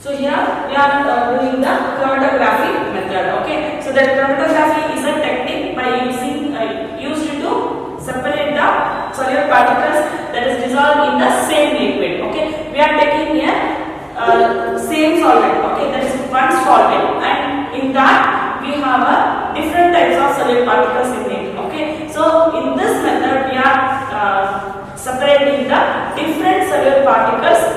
So here we are doing the chromatography method. Okay, so that chromatography is a technique by used to separate the solute particles that is dissolved in the same liquid. Okay, we are taking here same solvent. Okay, that is one solvent, and in that we have a different types of solute particles in it. Okay, so in this method we are separating the different solute particles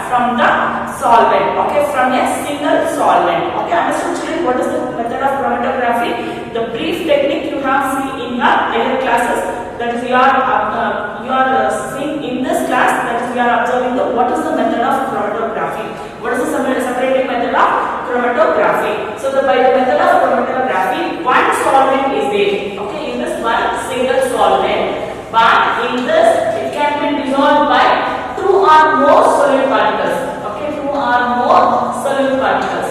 from the solvent. Okay, from a single solvent. Okay, understood children what is the method of chromatography? The brief technique you have seen in your higher classes, that is you are seeing in this class, that is you are observing the what is the method of chromatography. What is the separating method of chromatography? So by the method of chromatography, one solvent is there. Okay, in this one single solvent, but in this it can be dissolved by two or more solute particles. Okay, two or more solute particles.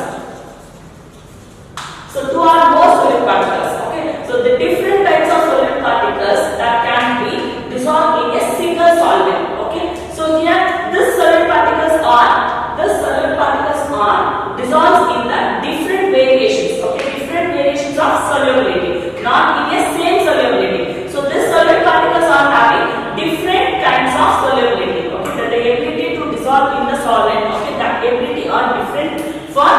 So two or more solute particles. Okay, so the different types of solute particles that can be dissolved in a single solvent. Okay, so here this solute particles are dissolved in the different variations. Okay, different variations of solubility, not in a same solubility. So this solute particles are having different kinds of solubility. Okay, the ability to dissolve in the solvent. Okay, that ability are different for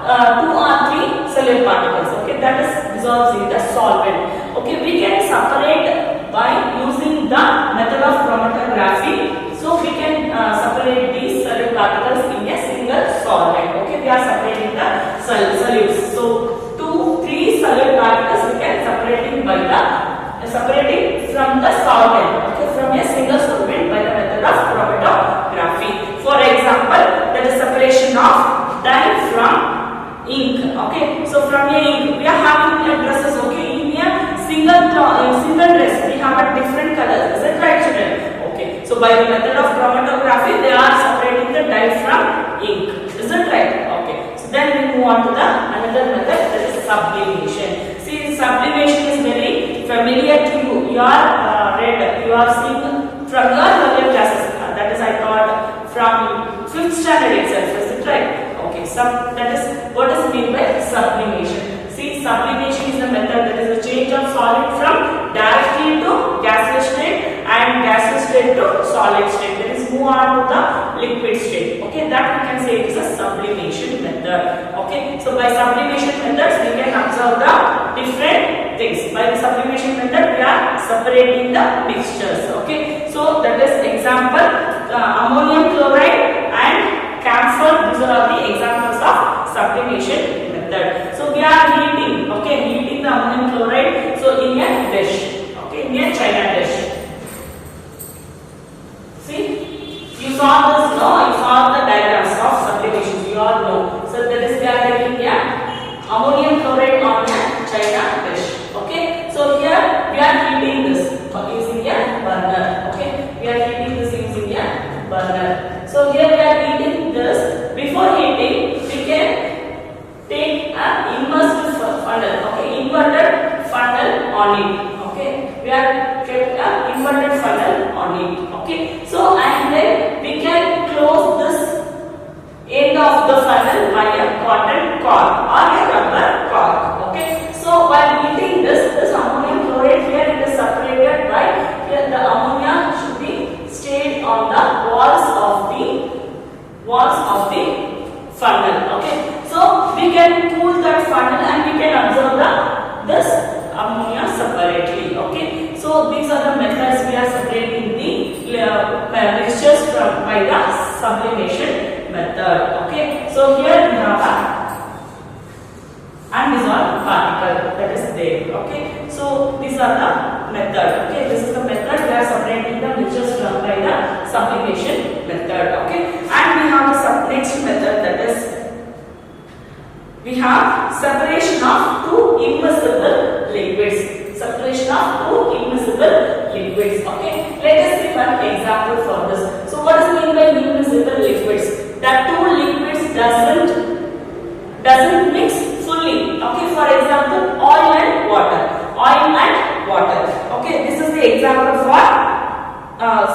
two or three solute particles. Okay, that is dissolves in the solvent. Okay, we can separate by using the method of chromatography. So we can separate these solute particles in a single solvent. Okay, we are separating the solutes. So 2-3 solute particles we can separating from the solvent. Okay, from a single solvent by the method of chromatography. For example, that is separation of dye from ink. Okay, so from a ink we are having dresses. Okay, in a single dress we have a different colors. Is it right, children? Okay, so by the method of chromatography they are separating the dye from ink. Is it right? Okay, so then we move on to the another method, that is sublimation. See, sublimation is very familiar to you. You are you are seeing from your earlier classes. That is, I thought from 5th standard itself. Is it right? Okay, that is what is meant by sublimation. See, sublimation is the method that is the change of solid from directly to gaseous state and gaseous state to solid state. That is move on to the liquid state. Okay, that we can say is a sublimation method. Okay, so by sublimation methods we can observe the different things. By the sublimation method we are separating the mixtures. Okay, so that is example ammonium chloride and camphor. These are all the examples of sublimation method. So we are heating. Okay, heating the ammonium chloride. So in a dish. Okay, in a china dish. See, you saw this, no? You saw the diagrams of sublimation. You all know. So that is we are taking ammonium chloride on a china dish. Okay, so here we are heating this using a burner. Okay, we are heating this using a burner. So here we are heating this. Before heating, we can take an immersed funnel. Okay, inverted funnel on it. Okay, we are kept an inverted funnel on it. Okay, so and then we can close this end of the funnel by a cotton cord or a rubber cord. Okay, so while heating this ammonium chloride here it is separated by here the ammonia should be stayed on the walls of the funnel. Okay, so we can cool that funnel and we can observe this ammonia separately. Okay, so these are the methods we are separating the mixtures from by the sublimation method. Okay, so here we have a undissolved particle that is there. Okay, so these are the method. Okay, this is the method we are separating the mixtures from by the sublimation method. Okay, and we have the next method, that is we have separation of two immiscible liquids. Separation of two immiscible liquids. Okay, let us see one example for this. So what is mean by immiscible liquids? That two liquids doesn't mix fully. Okay, for example, oil and water. Okay, this is the example for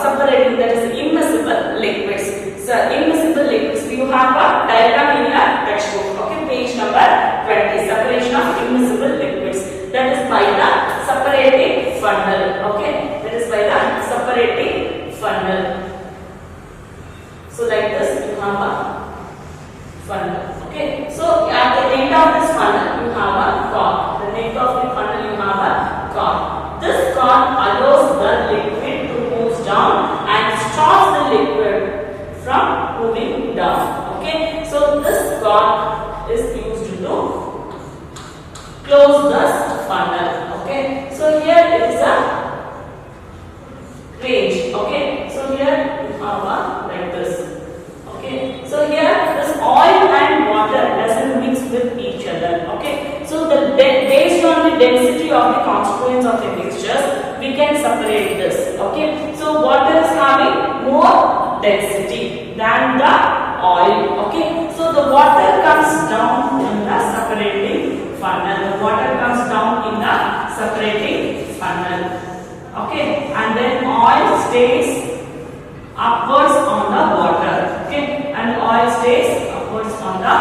separating, that is immiscible liquids. So immiscible liquids, you have a diagram in Okay, so this cork is used to close the funnel. Okay, so here it is a range. Okay, so here we have a like this. Okay, so here this oil and water doesn't mix with each other. Okay, so based on the density of the constituents of the mixtures, we can separate this. Okay, so water is having more density than the oil. Okay, so the water comes down in the separating funnel. The water comes down in the separating funnel. Okay, and then oil stays upwards on the water. Okay, and oil stays upwards on the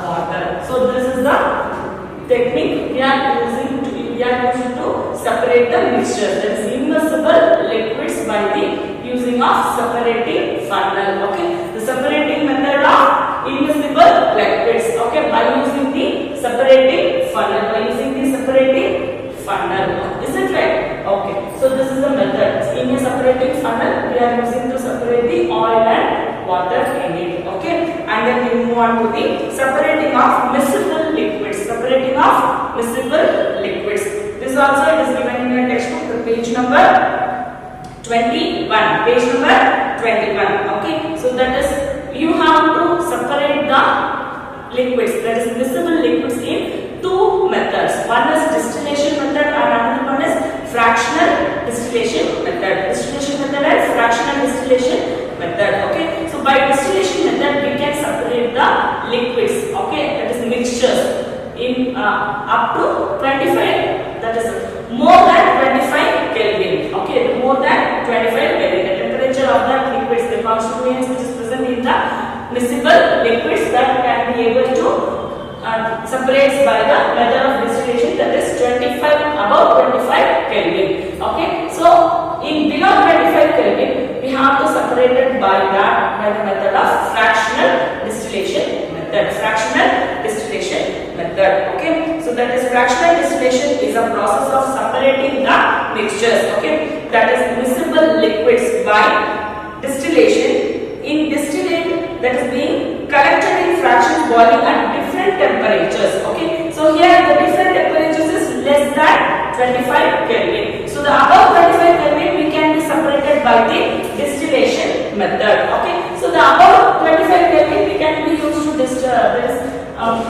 water. So this is the technique we are using to separate the mixtures. That is immersible liquids by the using of separating funnel. Okay, the separating method of immersible liquids. Okay, by using the separating funnel. By using the separating funnel. Is it right? Okay, so this is the method. In a separating funnel, we are using to separate the oil and water in it. Okay, and then we move on to the separating of miscible liquids. Separating of miscible liquids. This also it is given in your textbook, the page number 21. Page number 21. Okay, so that is you have to separate the liquids, that is miscible liquids, in two methods. One is distillation method and another one is fractional distillation method. Distillation method and fractional distillation method. Okay, so by distillation method we can separate the liquids. Okay, that is mixtures in up to 25, that is more than 25 Kelvin. Okay, more than 25 Kelvin. The temperature of the liquids, the constituents which is present in the miscible liquids, that can be able to separates by the method of distillation, that is 25 above 25 Kelvin. Okay, so in below 25 Kelvin we have to separate it by the method of fractional distillation method. Fractional distillation method. Okay, so that is fractional distillation is a process of separating the mixtures. Okay, that is miscible liquids by distillation. In distillate, that is being collected in fractions boiling at different temperatures. Okay, so here the different temperatures is less than 25 Kelvin. So the above 25 Kelvin we can be separated by the distillation method. Okay, so the above 25 Kelvin we can be used to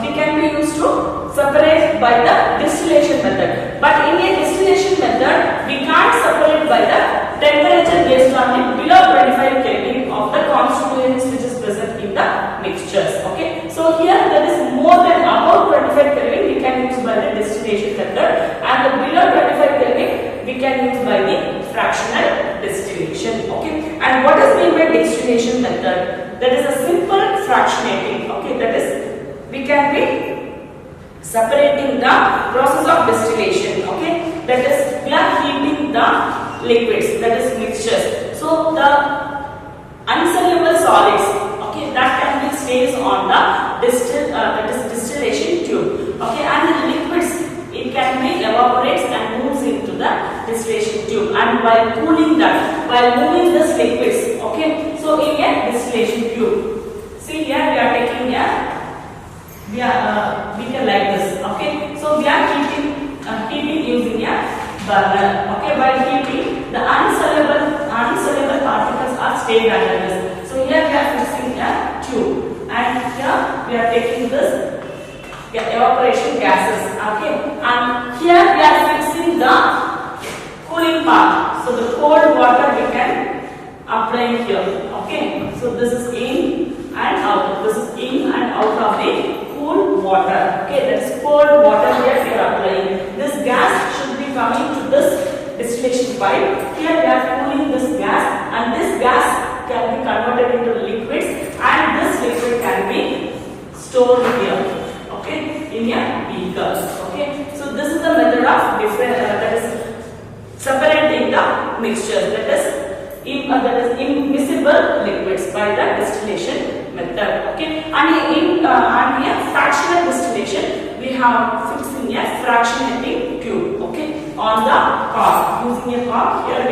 we can be used to separate by the distillation method. But in a distillation method we can't separate by the temperature based on the below 25 Kelvin of the constituents which is present in the mixtures. Okay, so here that is more than above 25 Kelvin we can use by the distillation method, and the below 25 Kelvin we can use by the fractional distillation. Okay, and what is meant by distillation method? That is a simple fractionating. Okay, that is we can be separating the process of distillation. Okay, that is we are heating the liquids, that is mixtures. So the insoluble solids, okay, that can be stays on the distillation tube. Okay, and the liquids, it can be evaporates and moves into the distillation tube. And while cooling that, while moving this liquids, okay, so in a distillation tube, see here we are taking a beaker like this. Okay, so we are heating using a burner. Okay, while heating, the insoluble particles are stayed under this. So here we are fixing a tube, and here we are taking this evaporation gases. Okay, and here we are fixing the cooling part. So the cold water we can apply here. Okay, so this is in and out. This is in and out of the cool water. Okay, that's cold water here we are applying. This gas should be coming to this distillation pipe. Here we are cooling this gas, and this gas can be converted into liquids, and this liquid can be stored here. Okay, in a beaker. Okay, so this is the method of that is separating the mixtures. That is immiscible liquids by the distillation method. Okay, and in fractional distillation we have fixing a fractionating tube. Okay, on the cork, using a cork, here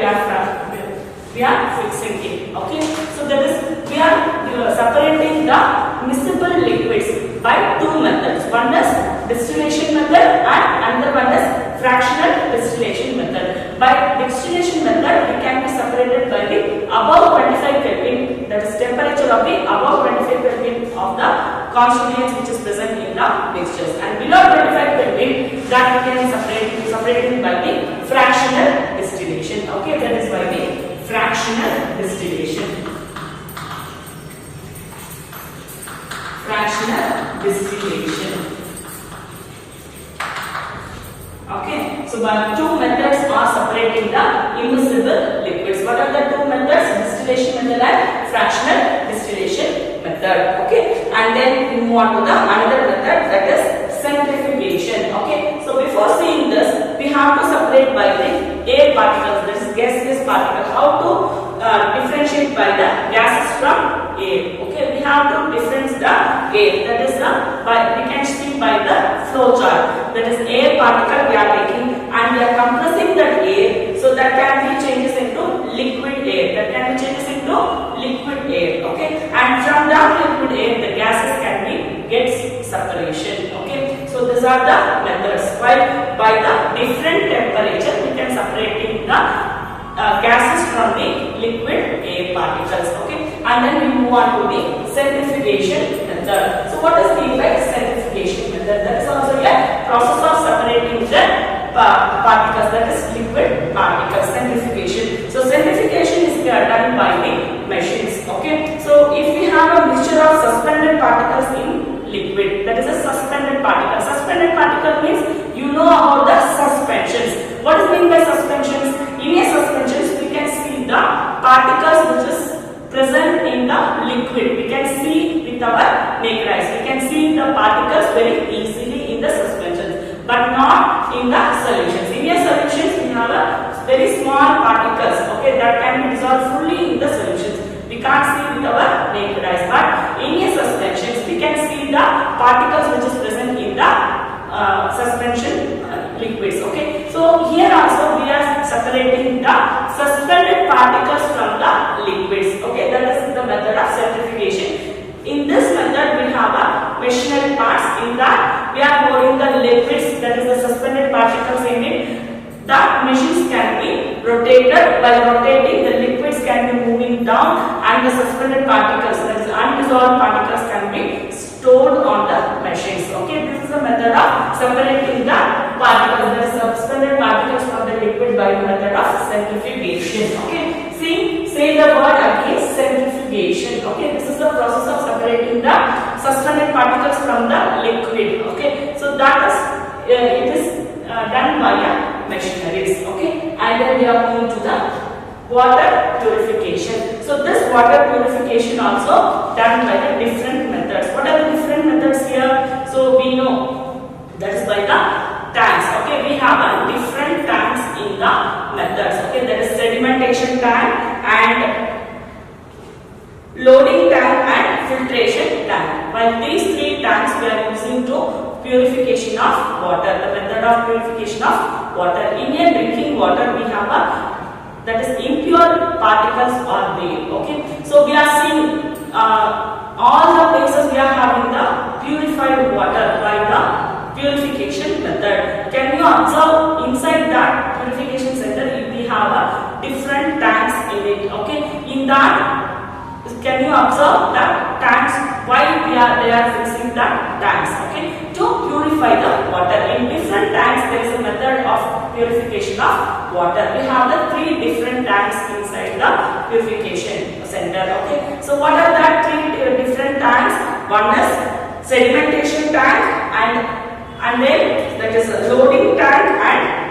we are fixing it. Okay, so that is we are separating the miscible constituents which is present in the mixtures, and below 25 Kelvin that we can separate by the fractional distillation. Okay, that is by the fractional distillation. Fractional distillation. Okay, so by two methods are separating the immiscible liquids. What are the two methods? Distillation method and fractional distillation method. Okay, and then we move on to the another method, that is centrifugation. Okay, so before seeing this, we have to separate by the air particles, that is gaseous particle. How to differentiate by the gases from air? Okay, we have to differentiate the air. That is we can see by the flow chart. That is air particle we are taking and we are compressing that air, so that can be changes into liquid air. That can be changes into liquid air. Okay, and from that liquid air the gases can be gets separation. Okay, so these are the methods. While by the different temperature we can separating the gases from the liquid air particles. Okay, and then we move on to the centrifugation method. So what is mean by centrifugation method? That is also a process of separating the particles, that is liquid particles, centrifugation. So centrifugation is done by the machines. Okay, so if we have a mixture of suspended particles in liquid, that is a suspended particle. Suspended particle means you know about the suspensions. What is mean by suspensions? In a suspensions we can see the particles which is present in the liquid. We can see with our naked eyes. We can see the particles very easily in the suspensions, but not in the solutions. In a solutions we have a very small particles. Okay, that can be dissolved fully in the solutions. We can't see with our naked eyes, but in a suspensions we can see the particles which is present in the suspension liquids. Okay, so here also we are separating the suspended particles from the liquids. Okay, that is the method of centrifugation. In this method we have a machinery parts. In that we are pouring the liquids, that is the suspended particles in it. That machines can be rotated. By rotating, the liquids can be moving down and the suspended particles, that is undissolved particles, can be stored on the machines. Okay, this is the method of separating the particles, the suspended particles from the liquid by the method of centrifugation. Okay, say the word again, centrifugation. Okay, this is the process of separating the suspended particles from the liquid. Okay, so that is it is done by machineries. Okay, and then we are moving to the water purification. So this water purification also done by the different methods. What are the different methods here? So we know that is by the tanks. Okay, we have a different tanks in the methods. Okay, that is sedimentation tank and loading tank and filtration tank. While these three tanks we are using to purification of water, the method of purification of water. In a drinking water we have a, that is impure particles are there. Okay, so we are seeing all the places we are having the purified water by the purification method. Can you observe inside that purification center we have a different tanks in it? Okay, in that can you observe that tanks, why they are fixing that tanks? Okay, to purify the water. In different tanks there is a method of purification of water. We have the three different tanks inside the purification center. Okay, so what are that three different tanks? One is sedimentation tank and then that is a loading tank and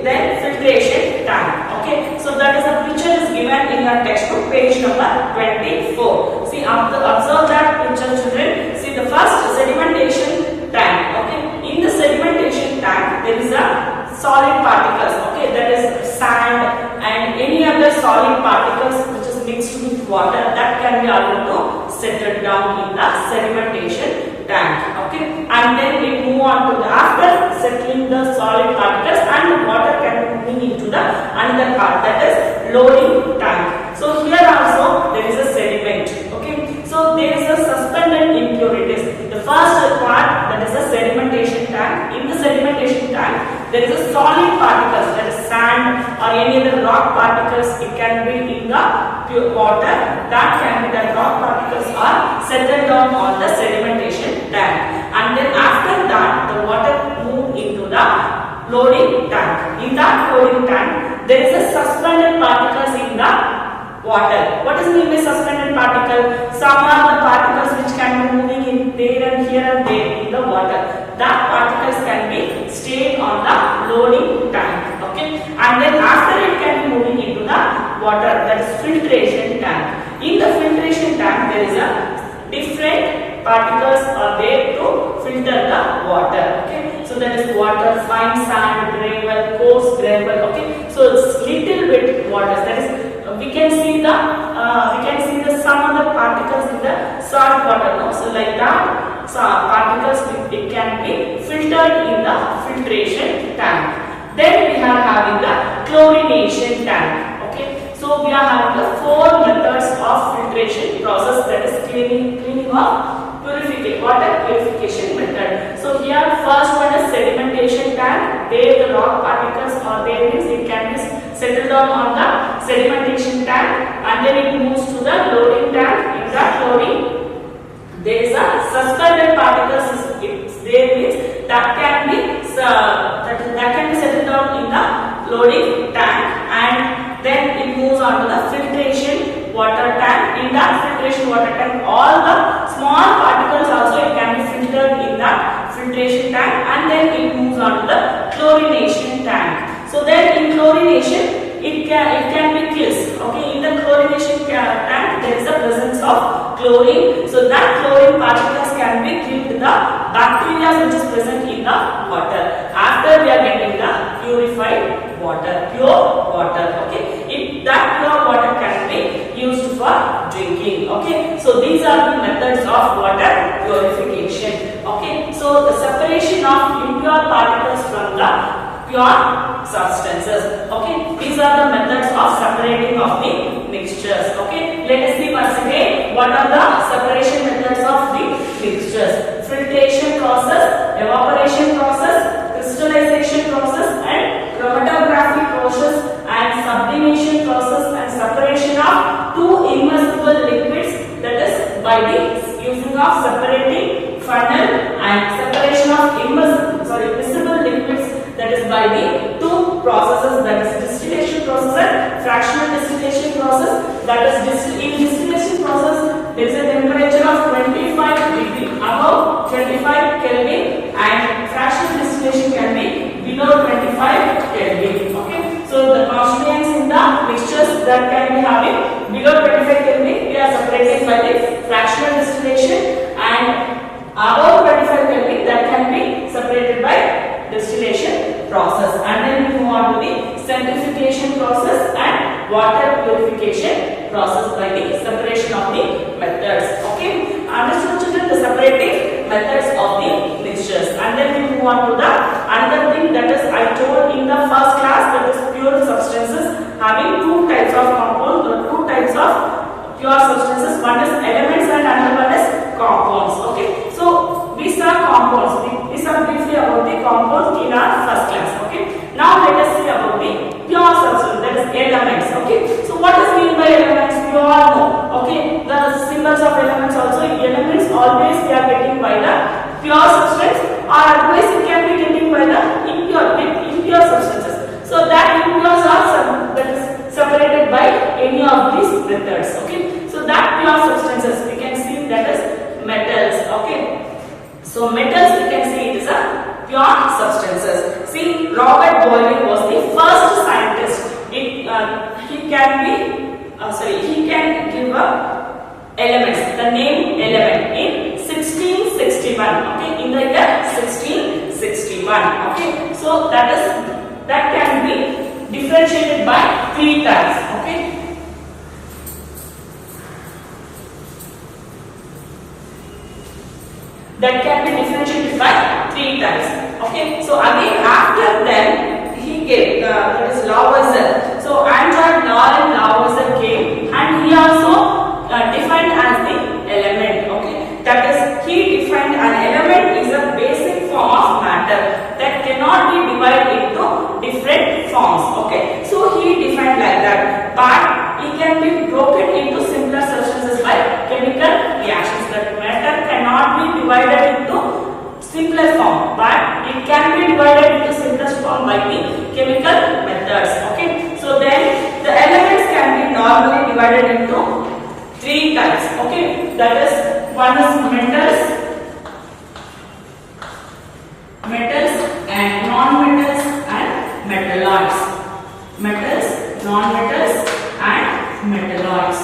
then filtration tank. Okay, so that is a picture is given in your textbook, page number 24. See, observe that picture, children. See the first sedimentation tank. Okay, in the sedimentation tank there is a solid particles. Okay, that is sand and any other solid particles which is mixed with water, that can be allowed to settle down in the sedimentation tank. Okay, and then we move on to the, after settling the solid particles and the water can be moving into the another part, that is loading tank. So here also there is a sediment. Okay, so there is a suspended impurities. The first part, that is a sedimentation tank. In the sedimentation tank there is a solid particles, that is sand or any other rock particles. It can be in the pure water, that can be, that rock particles are settled down on the sedimentation loading tank. In that loading tank, there is a suspended particles in the water. What is mean by suspended particle? Some are the particles which can be moving in there and here and there in the water. That particles can be stayed on the loading tank. Okay, and then after it can be moving into the water, that is filtration tank. In the filtration tank, there is a different particles are there to filter the water. Okay, so that is water, fine sand, gravel, coarse gravel. Okay, so it's little bit water. That is we can see the some of the particles in the salt water. No? So like that, so particles it can be filtered in the filtration tank. Then we are having the chlorination tank. Okay, so we are having the 4 methods of filtration process, that is cleaning of purification, water purification method. So here first one is sedimentation tank. There the rock particles are there, means it can be settled down on the sedimentation tank, and then it moves to the loading tank. In that loading, there is a suspended particles is there, means that can be settled down in the loading tank, and then it moves on to the filtration water tank. In that filtration water tank, all the small particles also it can be filtered in that filtration tank, and then it moves on to the chlorination tank. So then in chlorination, it can be killed. Okay, in the chlorination tank there is a presence of chlorine. So that chlorine particles can be killed the bacteria which is present in the water. After we are getting the purified water, pure water. Okay, that pure water can be used for drinking. Okay, so these are the methods of water purification. Okay, so the separation of impure particles from the pure substances. Okay, these are the methods of separating of the mixtures. Okay, let us see once again what are the separation methods of the mixtures: filtration process, evaporation process, crystallization process, and chromatography process, and sublimation process, and separation of 2 immersible liquids, that is by the using of separating funnel, and separation of miscible liquids, that is by the 2 processes, that is distillation process and fractional distillation process. That is in distillation process there is a temperature of 25 degree above 25 Kelvin, and fractional distillation can be below 25 Kelvin. Okay, so the constituents in the mixtures that can be having below 25 Kelvin, we are separated by the fractional distillation, and above 25 Kelvin that can be separated by distillation process. And then we move on to the centrifugation process and water purification process by the separation of the methods. Okay, understood children, the separating methods of the mixtures. And then we move on to the another thing, that is I told in the first class, that is pure substances having 2 types of compounds or 2 types of pure substances. One is elements and another one is compounds. Okay, so we saw compounds. We saw briefly about the compounds in our first class. Okay, now let us see about the pure substance, that is elements. Okay, so what is mean by elements? We all know. Okay, the symbols of elements also. Elements always we are getting by the pure substance, or otherwise it can be getting by the impure substances. So that impures are that is separated by any of these methods. Okay, so that pure substances we can see, that is metals. Okay, so metals we can see it is a pure substances. See, Robert Boyle was the first scientist. He can give a elements, the name element in 1661. Okay, in the year 1661. Okay, so that can be differentiated by 3 types. Okay, that can be differentiated by 3 types. Okay, so again after then he gave that is Lavoisier. So Antoine Laurent Lavoisier came, and he also defined as the element. Okay, that is he defined an element is a basic form of matter that cannot be divided into different forms. Okay, so he defined like that, but it can be broken into simpler substances by chemical reactions. That matter cannot be divided into simpler form, but it can be divided into simplest form by the chemical methods. Okay, so then the elements can be normally divided into three types. Okay, that is, one is metals and non-metals and metalloids. Metals, non-metals and metalloids.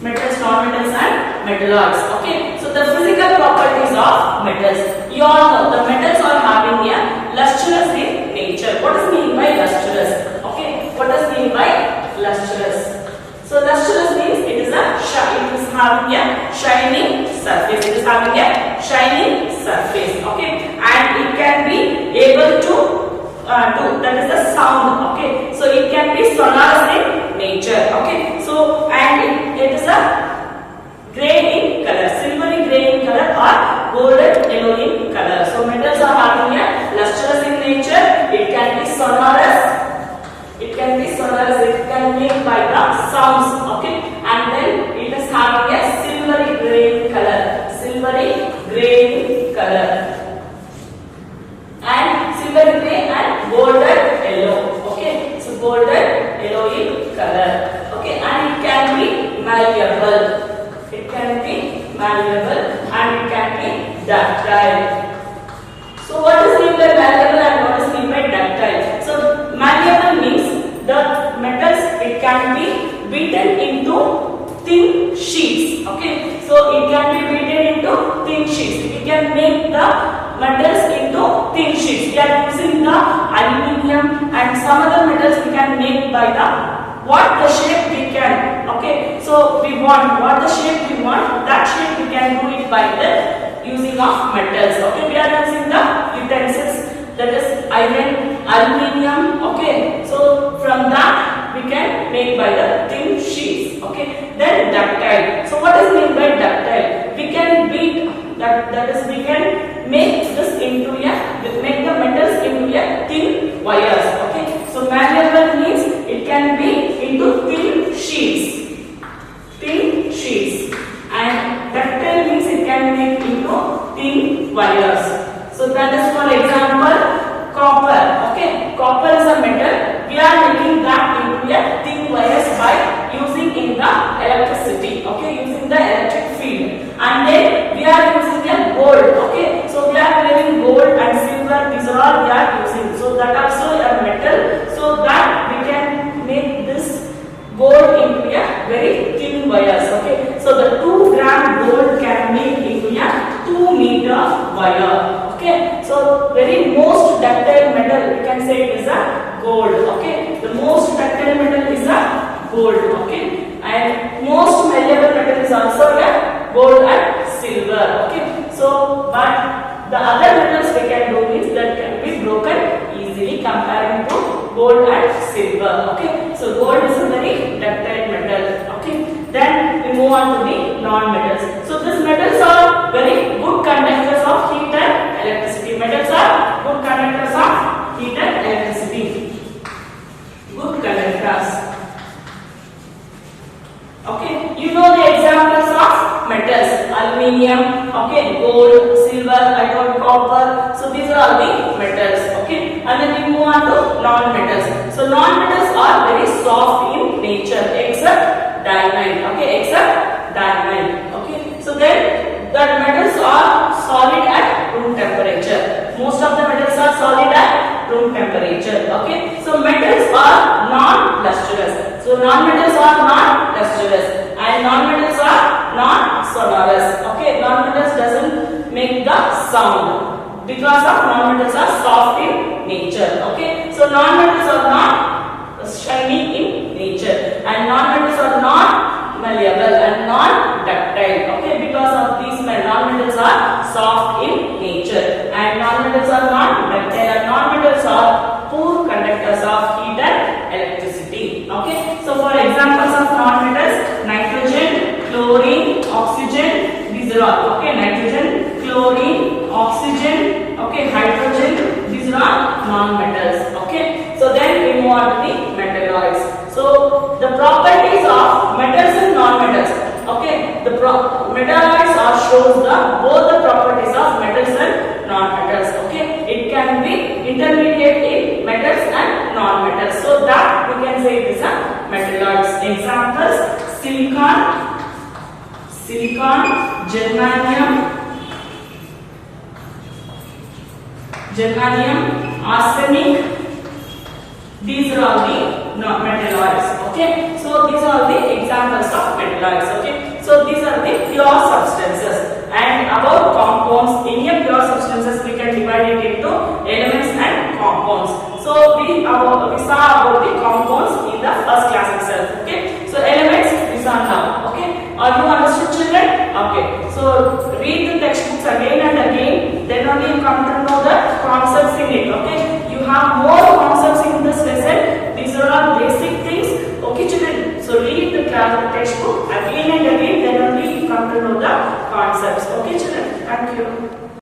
Metals, non-metals and metalloids. Okay, so the physical properties of metals. You all know the metals are having a lustrous in nature. What does mean by lustrous? Okay, what does mean by lustrous? So lustrous means it is having a shining surface. It is having a shining surface. Okay, and it can be able to that is the sound. Okay, so it can be sonorous in nature. Okay, so and it is a gray in color, silvery gray in color or golden yellow in color. So metals are having a lustrous in nature. It can be sonorous. It can be sonorous. It can make by the sounds. Okay, and then it is having a silvery gray in color. Silvery gray in color. And silver gray and golden yellow. Okay, so golden yellow in color. Okay, and it can be malleable. It can be malleable and it can be ductile. So what is mean by malleable and what is mean by ductile? So malleable means the metals, it can be beaten into thin sheets. Okay, so it can be beaten into thin sheets. We can make the metals into thin sheets. We are using the aluminium and some other metals we can make by the what the shape we can. Okay, so we want what the shape we want, that shape we can do it by the using of metals. Okay, we are using the utensils, that is iron, aluminium. Okay, so from that we can make by the thin sheets. Okay, then ductile. So what is mean by ductile? We can beat that is we can make this into make the metals into a thin wires. Okay, so malleable means it can be into thin sheets. Thin sheets. And ductile means it can make into thin wires. So that is, for example, copper. Okay, copper is a metal. We are making that into a thin wires by using in the electricity. Okay, using the electric field. And then we are using a gold. Okay, so we are having gold and silver. These are all we are using. So that also a metal. So that we can make this gold into a very thin wires. Okay, so the 2-gram gold can make into a 2-meter wire. Okay, so very most ductile metal we can say it is a gold. Okay, the most ductile metal is a gold. Okay, and most malleable metal is also a gold and silver. Okay, so but the other metals we can do is that can be broken easily comparing to gold and silver. Okay, so gold is a very ductile metal. Okay, then we move on to the non-metals. So these metals are very good conductors of heat and electricity. Metals are good conductors of heat and electricity. Good conductors. Okay, you know the examples of metals: aluminium, okay, gold, silver, I told copper. So these are all the metals. Okay, and then we move on to non-metals. So non-metals are very soft in nature except diamond. Okay, except diamond. Okay, so then that metals are solid at room temperature. Most of the metals are solid at room temperature. Okay, so metals are non-lustrous. So non-metals are non-lustrous and non-metals are non-sonorous. Okay, non-metals doesn't make the sound because of non-metals are soft in nature. Okay, so non-metals are not shiny in nature and non-metals are not malleable and non-ductile. Okay, because of these non-metals are soft in nature and non-metals are non-ductile and non-metals are poor conductors of heat and electricity. Okay, so for examples of non-metals: nitrogen, chlorine, oxygen. These are all. Okay, nitrogen, chlorine, oxygen. Okay, hydrogen. These are all non-metals. Okay, so then we move on to the metalloids. So the properties of metals and non-metals. Okay, the metalloids are shows the both the properties of metals and non-metals. Okay, it can be intermediate in metals and non-metals. So that we can say it is a metalloids. Examples: silicon, germanium, arsenic. These are all the metalloids. Okay, so these are the examples of metalloids. Okay, so these are the pure substances. And about compounds, any pure substances we can divide it into elements and compounds. So we saw about the compounds in the first class itself. Okay, so elements we saw now. Okay, are you understood, children? Okay, so read the textbooks again and again, then only you come to know the concepts in it. Okay, you have more concepts in this lesson. These are all basic things. Okay, children, so read the textbook again and again, then only you come to know the concepts. Okay, children, thank you.